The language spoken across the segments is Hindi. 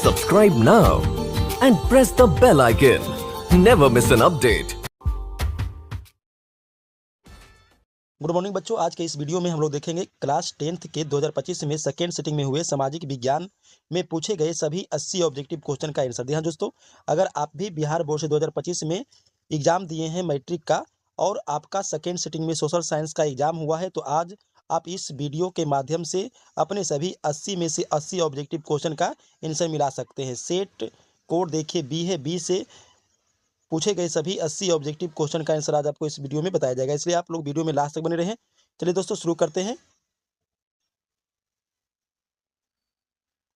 Subscribe now and press the bell icon. Never miss an update. Good morning बच्चों, आज के इस वीडियो में हम लोग देखेंगे क्लास 10th के 2025 में सेकेंड सिटिंग में हुए सामाजिक विज्ञान में पूछे गए सभी 80 ऑब्जेक्टिव क्वेश्चन का आंसर। हाँ दोस्तों, अगर आप भी बिहार बोर्ड से 2025 में एग्जाम दिए हैं मैट्रिक का और आपका सेकेंड सिटिंग में सोशल साइंस का एग्जाम हुआ है, तो आज आप इस वीडियो के माध्यम से अपने सभी 80 में से 80 ऑब्जेक्टिव क्वेश्चन का आंसर मिला सकते हैं। सेट कोड देखिए बी है, बी से पूछे गए सभी 80 ऑब्जेक्टिव क्वेश्चन का आंसर आज आपको इस वीडियो में बताया जाएगा, इसलिए आप लोग वीडियो में लास्ट तक बने रहें। चलिए दोस्तों शुरू करते हैं।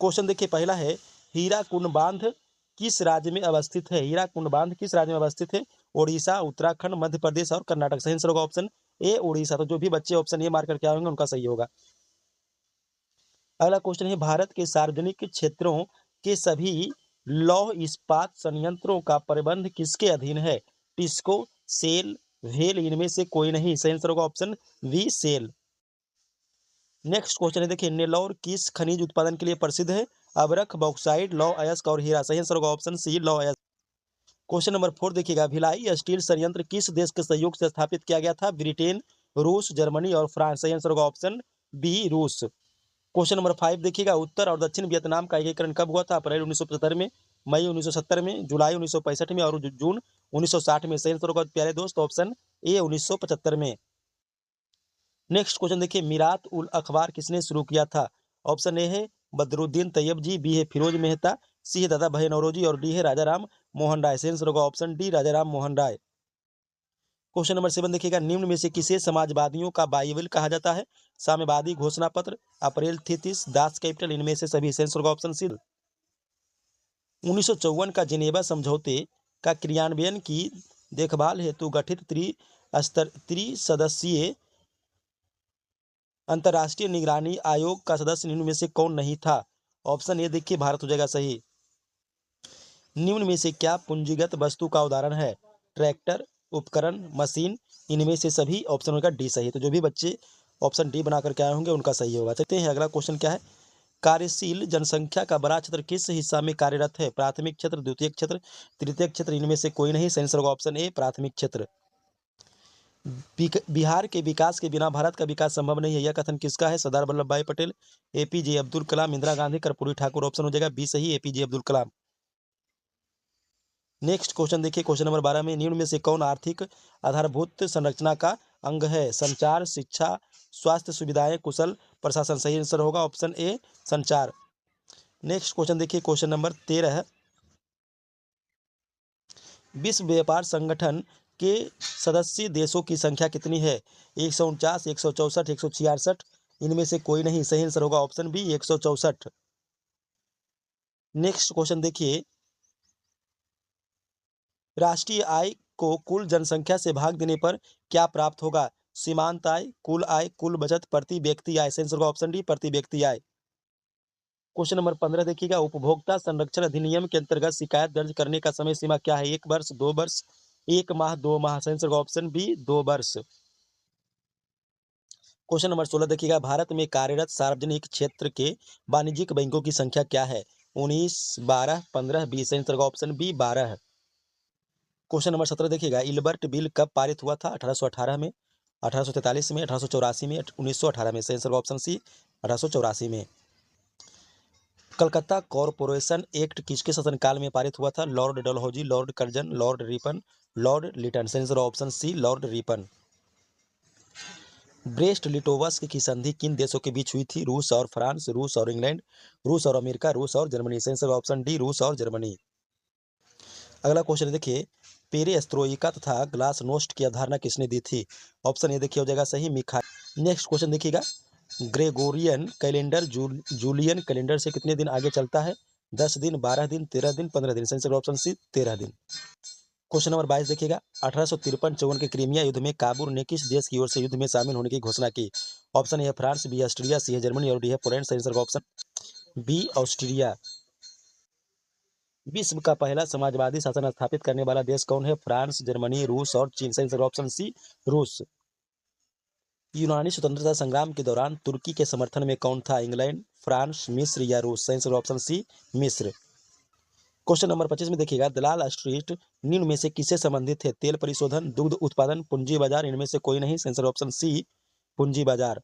क्वेश्चन देखिए, पहला है हीराकुंड बांध किस राज्य में अवस्थित है? हीराकुंड बांध किस राज्य में अवस्थित है? ओडिशा, उत्तराखंड, मध्य प्रदेश और कर्नाटक। सही आंसर होगा ऑप्शन ए ओडिशा। तो जो भी बच्चे ऑप्शन ए मार्क करके आएंगे उनका सही होगा। अगला क्वेश्चन है भारत के सार्वजनिक क्षेत्रों के सभी लौह इस्पात संयंत्रों का प्रबंध किसके अधीन है? टिस्को, सेल, वेल, इनमें से कोई नहीं। सही आंसर होगा option B cell. Next question है देखिए, नेल्लौर किस खनिज उत्पादन के लिए प्रसिद्ध है? अबरख, बॉक्साइट, लौह अयस्क और हीरा। सही आंसर होगा ऑप्शन सी लौह अयस्क। क्वेश्चन नंबर 4 देखिएगा, भिलाई स्टील संयंत्र किस देश के सहयोग से स्थापित किया गया था? ब्रिटेन, रूस, जर्मनी और फ्रांस। सही आंसर होगा ऑप्शन बी रूस। क्वेश्चन नंबर 5 देखिएगा, उत्तर और दक्षिण वियतनाम का एकीकरण कब हुआ था? अप्रैल 1975 में, मई 1970 में, जुलाई 1965 में और जून 1960 में। सही आंसर होगा प्यारे दोस्त ऑप्शन ए 1975 में। नेक्स्ट क्वेश्चन देखिए, मीरात उल अखबार किसने शुरू किया था? ऑप्शन ए है बदरुद्दीन तैयब जी, बी है फिरोज मेहता, सी है दादा भाई नौरोजी और डी है राजा राम मोहन राय। सही आंसर होगा ऑप्शन डी राजा राम मोहन राय। क्वेश्चन नंबर 7 देखिएगा, निम्न में से किसे समाजवादियों का बाइबल कहा जाता है? साम्यवादी घोषणा पत्र, अप्रैल 33, दास कैपिटल, इनमें से सभी। सही आंसर होगा ऑप्शन सी। 1954 का जिनेवा समझौते का क्रियान्वयन की देखभाल हेतु गठित त्रिसदस्यीय अंतर्राष्ट्रीय निगरानी आयोग का सदस्य निम्न में से कौन नहीं था? ऑप्शन ए देखिए भारत हो जाएगा सही। निम्न में से क्या पूंजीगत वस्तु का उदाहरण है? ट्रैक्टर, उपकरण, मशीन, इनमें से सभी। ऑप्शन होगा डी सही। तो जो भी बच्चे ऑप्शन डी बना करके आए होंगे उनका सही होगा। चलते हैं अगला क्वेश्चन क्या है, कार्यशील जनसंख्या का बड़ा क्षेत्र किस हिस्सा में कार्यरत है? प्राथमिक क्षेत्र, द्वितीयक क्षेत्र, तृतीयक क्षेत्र, इनमें से कोई नहीं। सही आंसर होगा ऑप्शन ए प्राथमिक क्षेत्र। बिहार के विकास के बिना भारत का विकास संभव नहीं है, यह कथन किसका है? सरदार वल्लभ भाई पटेल, एपीजे अब्दुल कलाम, इंदिरा गांधी, कर्पूरी ठाकुर। ऑप्शन हो जाएगा बी सही APJ Abdul Kalam. Next question देखिए, क्वेश्चन नंबर 12 में निम्न में से कौन आर्थिक आधारभूत संरचना का अंग है? संचार, शिक्षा, स्वास्थ्य सुविधाएं, कुशल प्रशासन। सही आंसर होगा ऑप्शन ए संचार। नेक्स्ट क्वेश्चन देखिए, क्वेश्चन नंबर 13, विश्व व्यापार संगठन के सदस्य देशों की संख्या कितनी है? 149, 164, 166, इनमें से कोई नहीं। सही आंसर होगा ऑप्शन बी 164। नेक्स्ट क्वेश्चन देखिए, राष्ट्रीय आय को कुल जनसंख्या से भाग देने पर क्या प्राप्त होगा? सीमांत आय, कुल बचत, प्रति व्यक्ति आय। सही आंसर होगा ऑप्शन डी प्रति व्यक्ति आय। क्वेश्चन नंबर 15 देखिएगा, उपभोक्ता संरक्षण अधिनियम के अंतर्गत शिकायत दर्ज करने का समय सीमा क्या है? 1 वर्ष, 2 वर्ष, 1 माह, 2 माह। सही आंसर होगा ऑप्शन बी 2 वर्ष। क्वेश्चन नंबर 16 देखिएगा, भारत में कार्यरत सार्वजनिक क्षेत्र के वाणिज्यिक बैंकों की संख्या क्या है? 19, 12, 15, 20। सही आंसर होगा ऑप्शन बी 12। क्वेश्चन नंबर 17 देखिएगा, इल्बर्ट बिल कब पारित हुआ था? 1818 में, 1843 में, 1884 में, 1918 में। सही आंसर होगा ऑप्शन सी 1884 में। कलकत्ता कॉरपोरेशन एक्ट किसके शासनकाल में पारित हुआ था? Lord Dalhousie, Lord Curzon, Lord Ripon, Lord Lytton. सही answer option C Lord Ripon. Brest Litovsk की संधि किन देशों के बीच हुई थी? रूस और फ्रांस, रूस और इंग्लैंड, रूस और अमेरिका, रूस और जर्मनी। सही आंसर ऑप्शन डी रूस और जर्मनी। अगला क्वेश्चन देखिए, पेरेस्त्रोइका तथा ग्लासनोस्ट की अवधारणा किसने दी थी? ऑप्शन ए देखिए हो जाएगा सही मिखाइल। नेक्स्ट क्वेश्चन देखिएगा, ग्रेगोरियन कैलेंडर जूलियन कैलेंडर से कितने दिन आगे चलता है? 10 दिन, 12 दिन, 13 दिन, 15 दिन। सही आंसर ऑप्शन सी 13 दिन। क्वेश्चन नंबर 22 देखिएगा, 1853-54 के क्रीमिया युद्ध में काबुल ने किस देश की ओर से युद्ध में शामिल होने की घोषणा की? ऑप्शन ए है फ्रांस, बी ऑस्ट्रिया, सी है जर्मनी और डी है पोलैंड। सही आंसर ऑप्शन बी ऑस्ट्रिया। विश्व का पहला समाजवादी शासन स्थापित करने वाला देश कौन है? फ्रांस, जर्मनी, रूस और चीन। सही आंसर ऑप्शन सी रूस। यूनानी स्वतंत्रता संग्राम के दौरान तुर्की के समर्थन में कौन था? इंग्लैंड, फ्रांस, मिस्र या रूस। सही आंसर ऑप्शन सी मिस्र। क्वेश्चन नंबर 25 में देखिएगा, दलाल स्ट्रीट निम्न में से किससे संबंधित है? तेल परिशोधन, दुग्ध उत्पादन, पूंजी बाजार, इनमें से कोई नहीं। आंसर ऑप्शन सी, पूंजी बाजार।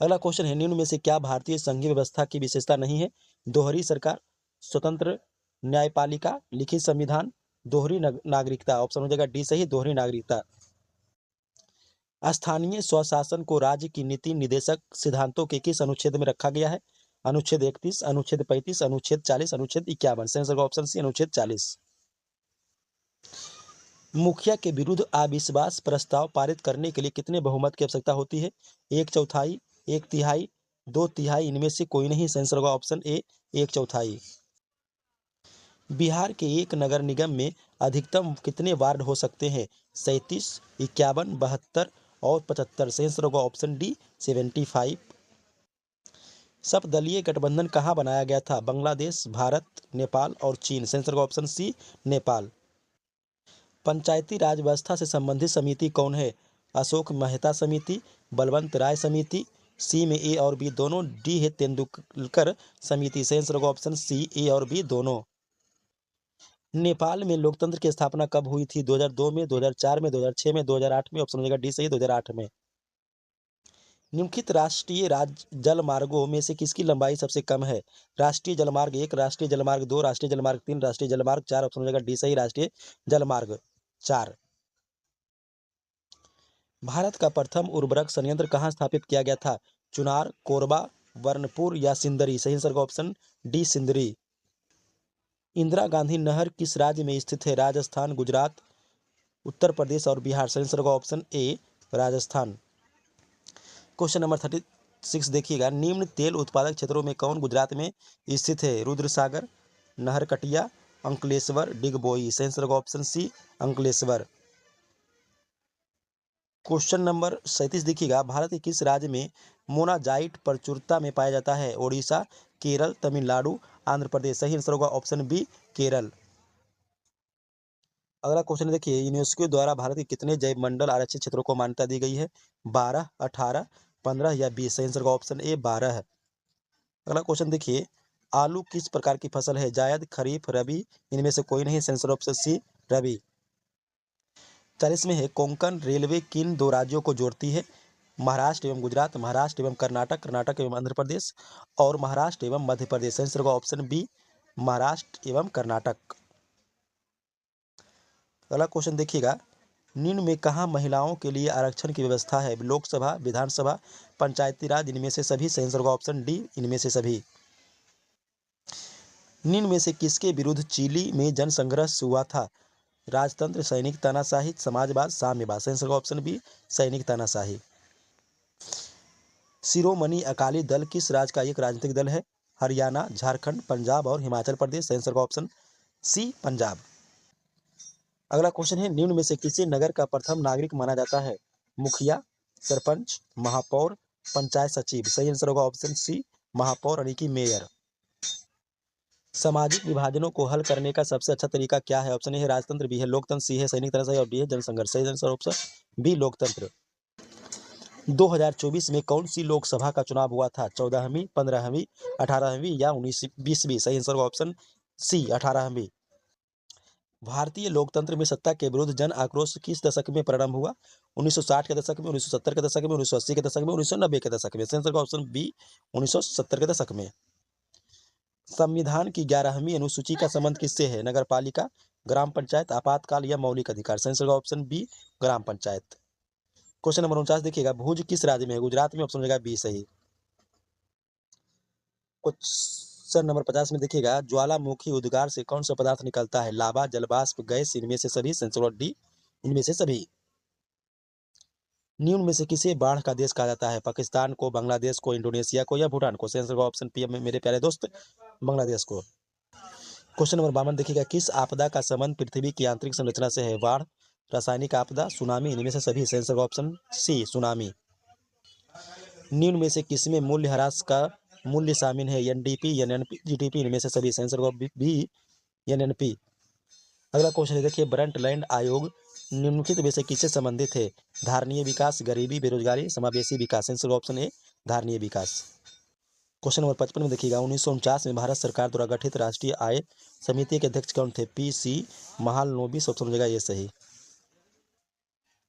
अगला क्वेश्चन है, निम्न में से क्या भारतीय संघीय व्यवस्था की विशेषता नहीं है? दोहरी सरकार, स्वतंत्र न्यायपालिका, लिखित संविधान, दोहरी नागरिकता। ऑप्शन हो जाएगा डी सही, दोहरी नागरिकता। स्थानीय स्वशासन को राज्य की नीति निदेशक सिद्धांतों के किस अनुच्छेद में रखा गया है? अनुच्छेद 31, अनुच्छेद 35, अनुच्छेद 40, अनुच्छेद 51। आंसर ऑप्शन सी, अनुच्छेद 40। मुखिया के विरुद्ध अविश्वास प्रस्ताव पारित करने के लिए कितने बहुमत की आवश्यकता होती है? 1/4, 1/3, 2/3, इनमें से कोई नहीं। आंसर होगा ऑप्शन ए, 1/4। बिहार के एक नगर निगम में अधिकतम कितने वार्ड हो सकते हैं? 37, 51, 72 और 75। आंसर होगा ऑप्शन डी, 75। सर्वदलीय गठबंधन कहाँ बनाया गया था? बांग्लादेश, भारत, नेपाल और चीन। आंसर होगा ऑप्शन सी, नेपाल। पंचायती राज व्यवस्था से संबंधित समिति कौन है? अशोक मेहता समिति, बलवंत राय समिति, सी में ए और बी दोनों, डी है तेंदुलकर समिति। आंसर होगा ऑप्शन सी, ए और बी दोनों। नेपाल में लोकतंत्र की स्थापना कब हुई थी? 2002 में, 2004 में, 2006 में, 2008 में। ऑप्शन हो जाएगा डी सही, 2008 में। निम्नलिखित राष्ट्रीय जलमार्गों में से किसकी लंबाई सबसे कम है? राष्ट्रीय जलमार्ग 1, राष्ट्रीय जलमार्ग 2, राष्ट्रीय जलमार्ग 3, राष्ट्रीय जलमार्ग 4। ऑप्शन हो जाएगा डी सही, राष्ट्रीय जलमार्ग 4। भारत का प्रथम उर्वरक संयंत्र कहाँ स्थापित किया गया था? चुनार, कोरबा, बर्नपुर या सिंदरी। सही आंसर का ऑप्शन डी, सिंदरी। इंदिरा गांधी नहर किस राज्य में स्थित है? राजस्थान, गुजरात, उत्तर प्रदेश और बिहार। सही आंसर का option A, Rajasthan. Question number 36 देखिएगा, निम्न तेल उत्पादक क्षेत्रों में कौन गुजरात में स्थित है? रुद्रसागर, नहरकटिया, अंकलेश्वर, डिगबोई। सही आंसर का option C, Ankleshwar. Question number 37 देखिएगा, भारत के किस राज्य में मोनाजाइट प्रचुरता में पाया जाता है? ओडिशा, केरल, तमिलनाडु, आंध्र प्रदेश। सही आंसर होगा ऑप्शन बी, केरल। अगला क्वेश्चन देखिए, यूनेस्को द्वारा भारत के कितने जैव मंडल आरक्षित क्षेत्रों को मान्यता दी गई है? 12, 18, 15 या 20। सही आंसर का ऑप्शन ए, 12 है। अगला क्वेश्चन देखिए, आलू किस प्रकार की फसल है? जायद, खरीफ, रबी, इनमें से कोई नहीं। आंसर ऑप्शन सी, रबी। 40 में है, कोंकण रेलवे किन दो राज्यों को जोड़ती है? महाराष्ट्र एवं गुजरात, महाराष्ट्र एवं कर्नाटक, कर्नाटक एवं आंध्र प्रदेश और महाराष्ट्र एवं मध्य प्रदेश। आंसर का ऑप्शन बी, महाराष्ट्र एवं कर्नाटक। अगला क्वेश्चन देखिएगा, निम्न में कहाँ महिलाओं के लिए आरक्षण की व्यवस्था है? लोकसभा, विधानसभा, पंचायती राज, इनमें से सभी। सही आंसर का ऑप्शन डी, इनमें से सभी। निम्न में से किसके विरुद्ध चिली में जनसंघर्ष हुआ था? राजतंत्र, सैनिक तानाशाही, समाजवाद, साम्यवाद। सही आंसर का ऑप्शन बी, सैनिक तानाशाही। शिरोमणि अकाली दल किस राज्य का एक राजनीतिक दल है? हरियाणा, झारखंड, पंजाब और हिमाचल प्रदेश। सही आंसर का ऑप्शन सी, पंजाब। अगला क्वेश्चन है, निम्न में से किसी नगर का प्रथम नागरिक माना जाता है? मुखिया, सरपंच, महापौर, पंचायत सचिव। सही आंसर होगा ऑप्शन सी, महापौर यानी कि मेयर। सामाजिक विभाजनों को हल करने का सबसे अच्छा तरीका क्या है? ऑप्शन ए है राजतंत्र, बी है लोकतंत्र, सी है सैनिक तानाशाही और डी है जनसंघर्ष। सही आंसर ऑप्शन बी, लोकतंत्र। 2024 में कौन सी लोकसभा का चुनाव हुआ था? 14वीं, 15वीं, 18वीं या 20वीं। सही आंसर का ऑप्शन सी, 18वीं। भारतीय लोकतंत्र में सत्ता के विरुद्ध जन आक्रोश किस दशक में प्रारंभ हुआ? 1960 के दशक में, 1970 के दशक में, 1980 के दशक में, 1990 के दशक में। आंसर का ऑप्शन बी, 1970 के दशक में। संविधान की 11वीं अनुसूची का संबंध किससे है? नगर पालिका, ग्राम पंचायत, आपातकाल या मौलिक अधिकार। आंसर का ऑप्शन बी, ग्राम पंचायत। क्वेश्चन नंबर 49 देखिएगा, भुज किस राज्य में है? गुजरात में। ऑप्शन हो जाएगा बी सही। क्वेश्चन नंबर 50 में देखिएगा, ज्वालामुखी उद्गार से कौन सा पदार्थ निकलता है? लावा, जलवाष्प, गैस, इनमें से सभी। आंसर डी, इनमें से सभी। निम्न में से किसे बाढ़ का देश कहा जाता है? पाकिस्तान को, बांग्लादेश को, इंडोनेशिया को या भूटान को। आंसर का ऑप्शन पी है मेरे प्यारे दोस्त, बांग्लादेश को। क्वेश्चन नंबर 52 देखिएगा, किस आपदा का संबंध पृथ्वी की आंतरिक संरचना से है? बाढ़, रासायनिक आपदा, सुनामी, इनमें से सभी। आंसर का ऑप्शन सी, सुनामी। निम्न में से किसमें मूल्यह्रास का मूल्य शामिल है? एनडीपी, एनएनपी, जीडीपी, इनमें से सभी। आंसर का बी, एनएनपी। अगला क्वेश्चन है देखिए, ब्रंटलैंड आयोग निम्नलिखित में से किससे संबंधित है? धारणीय विकास, गरीबी, बेरोजगारी, समावेशी विकास। आंसर ऑप्शन ए, धारणीय विकास। क्वेश्चन नंबर 55 में देखिएगा 1949 में भारत सरकार द्वारा गठित राष्ट्रीय आय समिति के अध्यक्ष कौन थे? पी.सी. महालनोबिस। ऑप्शन हो जाएगा ये सही।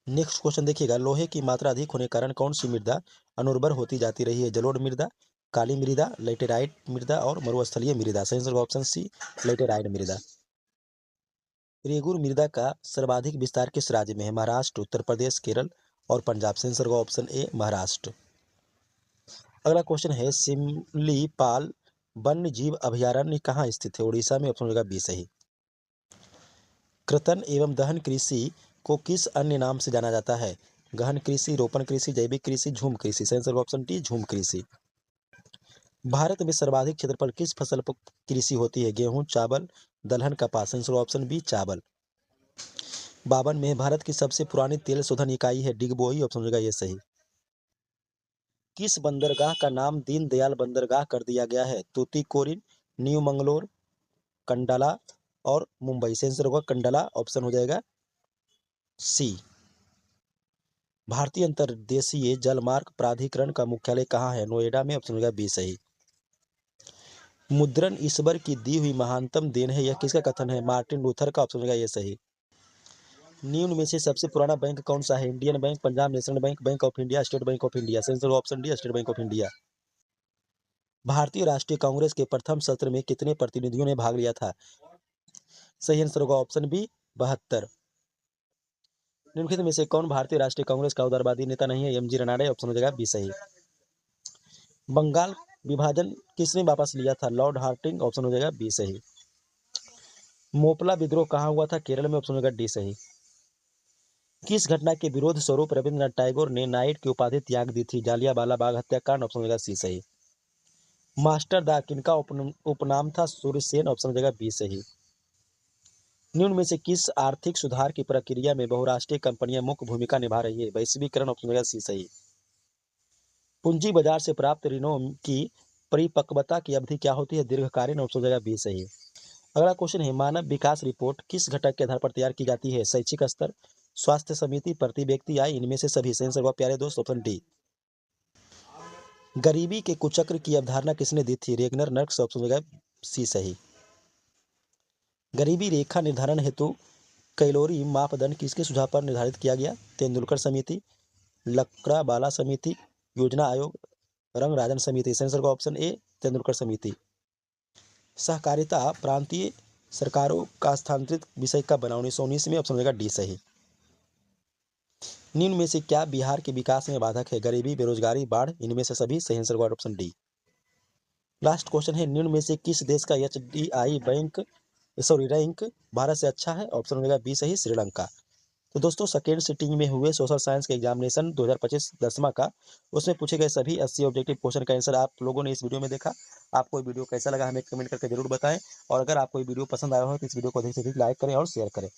नेक्स्ट क्वेश्चन देखिएगा लोहे की मात्रा अधिक होने के कारण कौन सी मृदा अनुर्वर होती जाती रही है? जलोढ़ मृदा, काली मृदा, लेटेराइट मृदा और मरुस्थलीय मृदा। सही आंसर ऑप्शन सी लेटेराइट मृदा। रेगुर मृदा का सर्वाधिक विस्तार किस राज्य में है? महाराष्ट्र, उत्तर प्रदेश, केरल और पंजाब। सही आंसर ऑप्शन ए महाराष्ट्र। अगला क्वेश्चन है सिमलीपाल वन्य जीव अभयारण्य कहाँ स्थित है? उड़ीसा में। ऑप्शन होगा बी सही। कृतन एवं दहन कृषि को किस अन्य नाम से जाना जाता है? गहन कृषि, रोपण कृषि, जैविक कृषि, झूम कृषि। सही आंसर ऑप्शन डी झूम कृषि। भारत में सर्वाधिक क्षेत्रफल किस फसल पर कृषि होती है? गेहूं, चावल, दलहन, कपास। आंसर ऑप्शन बी चावल। 52 में भारत की सबसे पुरानी तेल शोधन इकाई है? डिगबोई। ऑप्शन होगा ये सही। किस बंदरगाह का नाम दीनदयाल बंदरगाह कर दिया गया है? तूतीकोरिन, न्यू मंगलोर, कंडला और मुंबई। सही आंसर होगा कंडला। ऑप्शन हो जाएगा सी। भारतीय अंतर्देशीय जलमार्ग प्राधिकरण का मुख्यालय कहाँ है? नोएडा में। ऑप्शन होगा बी सही। मुद्रण ईश्वर की दी हुई महानतम देन है, यह किसका कथन है? मार्टिन लूथर का। ऑप्शन होगा ये सही। निम्न में से सबसे पुराना बैंक कौन सा है? Indian bank, Punjab national bank, bank of India, state bank of India. सही answer option D state bank of India. भारतीय राष्ट्रीय कांग्रेस के प्रथम सत्र में कितने प्रतिनिधियों ने भाग लिया था? सही आंसर होगा ऑप्शन बी 72। निम्नलिखित में से कौन भारतीय राष्ट्रीय कांग्रेस का उदारवादी नेता नहीं है? एम.जी. रनाडे। ऑप्शन हो जाएगा बी सही। बंगाल विभाजन किसने वापस लिया था? Lord Hardinge. ऑप्शन हो जाएगा बी सही। मोपला विद्रोह कहाँ हुआ था? केरल में। ऑप्शन होगा डी सही। किस घटना के विरोध स्वरूप रविंद्रनाथ टैगोर ने नाइट की उपाधि त्याग दी थी? जालियांवाला बाग हत्याकांड। ऑप्शन होगा सी सही। मास्टर दा किनका उपनाम था? सूर्यसेन। ऑप्शन हो जाएगा बी सही। निम्न में से किस आर्थिक सुधार की प्रक्रिया में बहुराष्ट्रीय कंपनियां मुख्य भूमिका निभा रही है? वैश्वीकरण। ऑप्शन होगा सी सही। पूंजी बाजार से प्राप्त ऋणों की परिपक्वता की अवधि क्या होती है? दीर्घकालीन। ऑप्शन हो जाएगा बी सही। अगला क्वेश्चन है मानव विकास रिपोर्ट किस घटक के आधार पर तैयार की जाती है? शैक्षिक स्तर, स्वास्थ्य समिति, प्रति व्यक्ति आय, इनमें से सभी। सही आंसर होगा प्यारे दोस्त ऑप्शन डी। गरीबी के कुचक्र की अवधारणा किसने दी थी? रेगनर नर्क्स। ऑप्शन हो जाएगा सी सही। गरीबी रेखा निर्धारण हेतु कैलोरी मापदंड किसके सुझाव पर निर्धारित किया गया? तेंदुलकर समिति, लकड़ावाला समिति, योजना आयोग, रंगराजन समिति। सही आंसर होगा ऑप्शन ए तेंदुलकर समिति। सहकारिता प्रांतीय सरकारों का स्थानांतरित विषय कब बना? 1919 में। ऑप्शन हो जाएगा डी सही। निम्न में से क्या बिहार के विकास में बाधक है? गरीबी, बेरोजगारी, बाढ़, इनमें से सभी। सही आंसर होगा ऑप्शन डी। लास्ट क्वेश्चन है निम्न में से किस देश का एचडीआई रैंक भारत से अच्छा है? ऑप्शन हो जाएगा बी सही श्रीलंका। तो दोस्तों सेकेंड सिटिंग में हुए सोशल साइंस के एग्जामिनेशन 2025 10वां का उसमें पूछे गए सभी 80 ऑब्जेक्टिव क्वेश्चन का आंसर आप लोगों ने इस वीडियो में देखा। आपको ये वीडियो कैसा लगा हमें कमेंट करके जरूर बताएं और अगर आपको ये वीडियो पसंद आया हो तो इस वीडियो को अधिक से अधिक लाइक करें और शेयर करें।